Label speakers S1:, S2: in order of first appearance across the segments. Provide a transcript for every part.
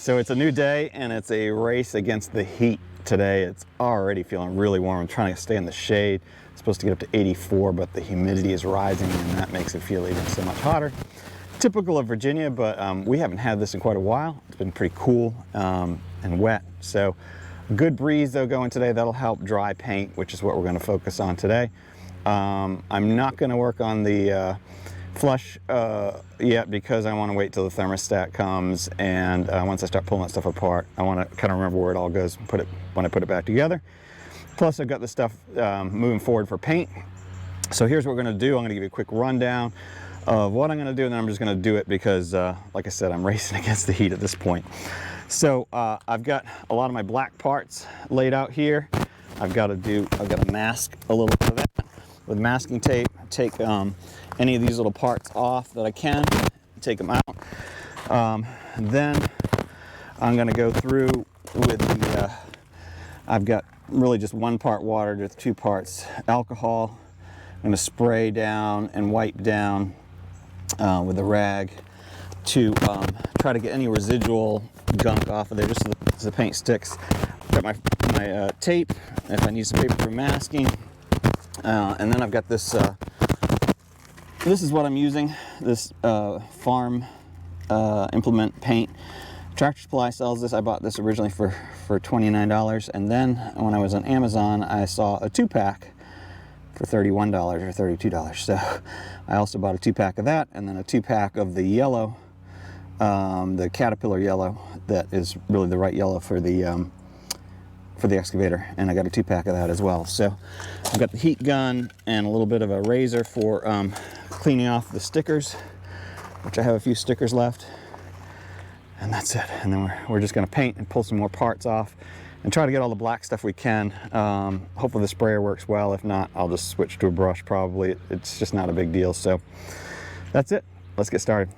S1: So it's a new day and it's a race against the heat today. It's already feeling really warm. I'm trying to stay in the shade. It's supposed to get up to 84, but the humidity is rising and that makes it feel even so much hotter. Typical of Virginia, but we haven't had this in quite a while. It's been pretty cool and wet. So good breeze though going today. That'll help dry paint, which is what we're going to focus on today. I'm not going to work on the flush yet because I want to wait till the thermostat comes, and once I start pulling that stuff apart, I want to kind of remember where it all goes and when I put it back together. Plus I've got the stuff moving forward for paint. So here's what we're going to do. I'm going to give you a quick rundown of what I'm going to do, and then I'm just going to do it because like I said, I'm racing against the heat at this point. So I've got a lot of my black parts laid out here. I've got to mask a little bit of that with masking tape. Take any of these little parts off that I can, take them out. Then I'm going to go through with the, I've got really just one part water with 2 parts alcohol. I'm going to spray down and wipe down with a rag to try to get any residual gunk off of there, just so the paint sticks. I've got my tape, if I need some paper for masking. And then I've got this, this is what I'm using, this farm implement paint. Tractor Supply sells this. I bought this originally for $29, and then when I was on Amazon, I saw a 2-pack for $31 or $32. So I also bought a 2-pack of that, and then a 2-pack of the yellow, the Caterpillar yellow, that is really the right yellow for the excavator, and I got a 2-pack of that as well. So I've got the heat gun and a little bit of a razor for cleaning off the stickers, which I have a few stickers left, and that's it. And then we're just going to paint and pull some more parts off and try to get all the black stuff we can. Hopefully the sprayer works well. If not, I'll just switch to a brush probably. It's just not a big deal. So that's it. Let's get started.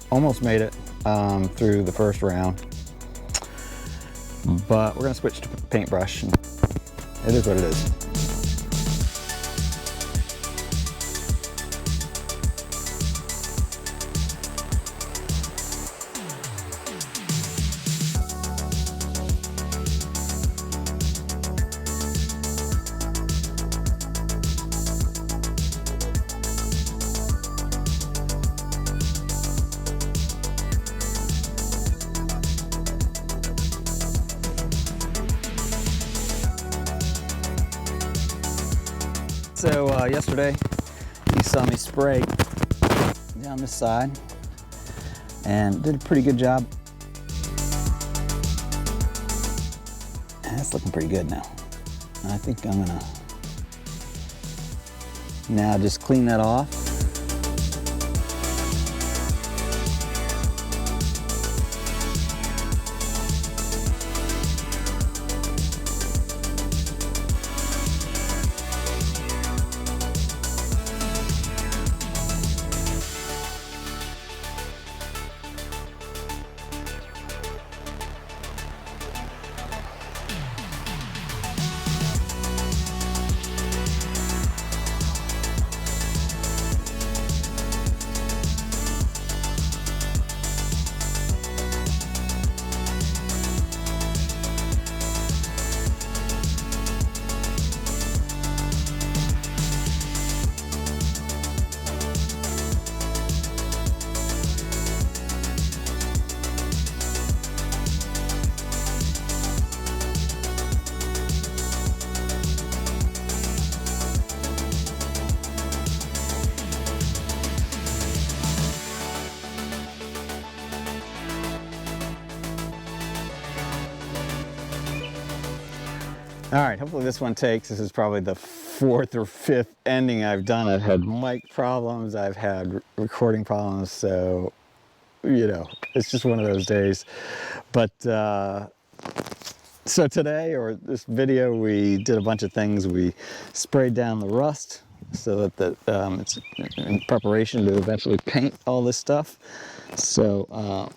S1: Almost made it through the first round, but we're going to switch to paintbrush. It is what it is. So yesterday you saw me spray down this side and did a pretty good job. And it's looking pretty good now. And I think I'm gonna now just clean that off. All right, hopefully this one takes. This is probably the 4th or 5th ending I've done. I've had mic problems, I've had recording problems, so, you know, it's just one of those days. But, so today, or this video, we did a bunch of things. We sprayed down the rust so that it's in preparation to eventually paint all this stuff. So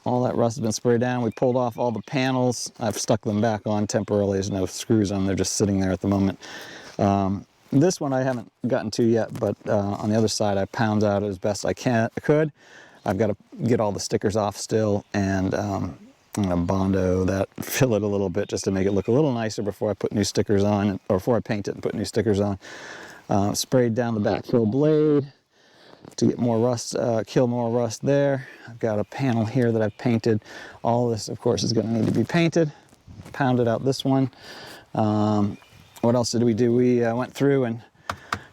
S1: all that rust has been sprayed down. We pulled off all the panels. I've stuck them back on temporarily. There's no screws on them. They're just sitting there at the moment. This one I haven't gotten to yet, but on the other side I pounded out as best I could. I've got to get all the stickers off still, and I'm going to Bondo that, fill it a little bit just to make it look a little nicer before I put new stickers on, or before I paint it and put new stickers on. Sprayed down the backfill blade to get more rust, kill more rust there. I've got a panel here that I've painted. All this, of course, is going to need to be painted. Pounded out this one. What else did we do? We went through and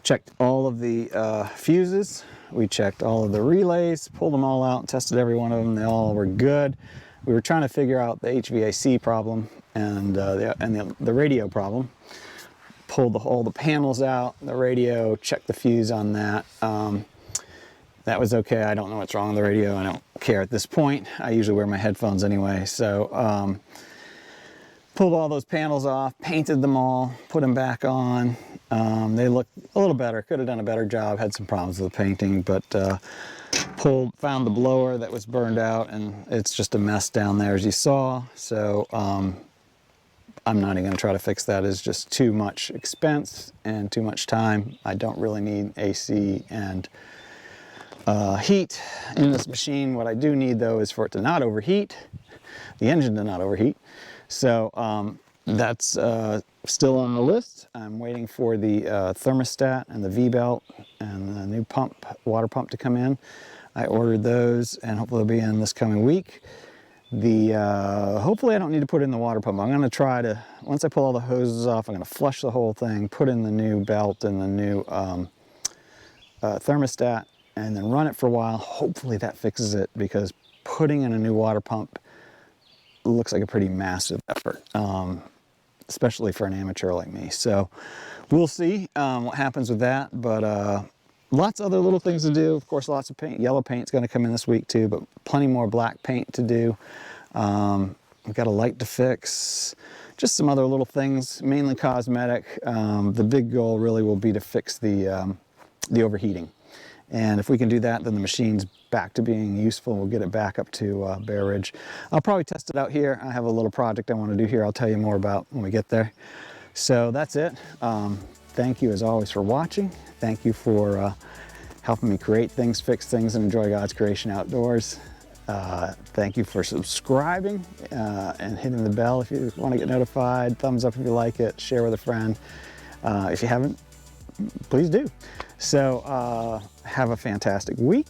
S1: checked all of the fuses. We checked all of the relays, pulled them all out, tested every one of them. They all were good. We were trying to figure out the HVAC problem and the radio problem. Pulled all the panels out, the radio, checked the fuse on that. That was okay. I don't know what's wrong with the radio. I don't care at this point. I usually wear my headphones anyway. So pulled all those panels off, painted them all, put them back on. They look a little better. Could have done a better job. Had some problems with the painting, but found the blower that was burned out, and it's just a mess down there, as you saw. So I'm not even going to try to fix that. It's just too much expense and too much time. I don't really need AC and heat in this machine. What I do need, though, is for it to not overheat, the engine to not overheat. So that's still on the list. I'm waiting for the thermostat and the V-belt and the new pump, water pump, to come in. I ordered those, and hopefully they'll be in this coming week. Hopefully I don't need to put in the water pump. I'm going to try to, once I pull all the hoses off, I'm going to flush the whole thing, put in the new belt and the new thermostat, and then run it for a while. Hopefully that fixes it, because putting in a new water pump looks like a pretty massive effort, especially for an amateur like me. So we'll see what happens with that, but lots of other little things to do. Of course, lots of paint. Yellow paint's going to come in this week too, but plenty more black paint to do. I've got a light to fix, just some other little things, mainly cosmetic. The big goal really will be to fix the overheating. And if we can do that, then the machine's back to being useful. We'll get it back up to Bear Ridge. I'll probably test it out here. I have a little project I want to do here I'll tell you more about when we get there. So that's it. Thank you, as always, for watching. Thank you for helping me create things, fix things, and enjoy God's creation outdoors. Thank you for subscribing and hitting the bell if you want to get notified. Thumbs up if you like it. Share with a friend. If you haven't, please do. So have a fantastic week,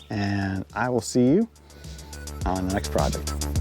S1: and I will see you on the next project.